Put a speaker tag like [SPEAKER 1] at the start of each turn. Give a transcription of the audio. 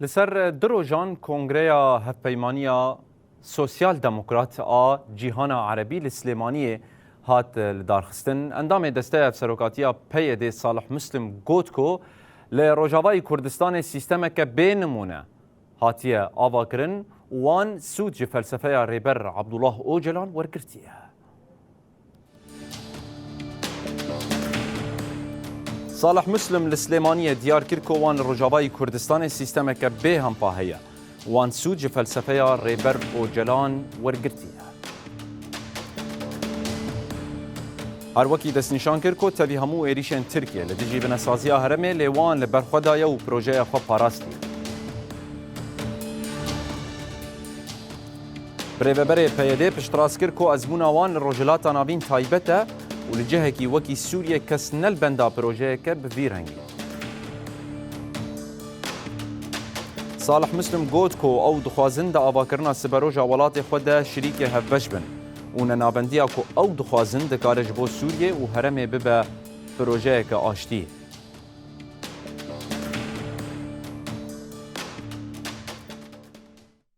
[SPEAKER 1] لسر دروجان کنگریا هفپیمانیا سوسیال دموکرات جیهان عربی لسلیمانی هات لدارخستن اندام دسته افسروکاتیا پید صالح مسلم گوتکو لروجاوای کردستان سیستم که بینمونه هاتیه آواکرن وان سود جی فلسفه ریبر عبدالله اوجلان ورگرتیه صالح مسلم لسليمانية ديار كيركو وان رجاوای کردستان سیستم که به هم پاهیه وان سوج فلسفه ریبر و جلان ورگرتیه هر وکی دست نشان کرکو تبی همو ایریشن ترکیه لدیجی بنسازی هرمه لیوان لبرخودای و پروژه خواه پاراستی بریبره پیده پشتراس کرکو از بوناوان رجلات نابین تایبته ولجهه کی وکی سوریه کس نل بندا پروژه که بویرهنگی صالح مسلم گوتکو او دخوازن دا آواکرنا سبروجا ولات خود شریک هفبش بن و ننابندیا کو او دخوازن دکارج بو سوریه و هرمه ببه پروژه که آشتی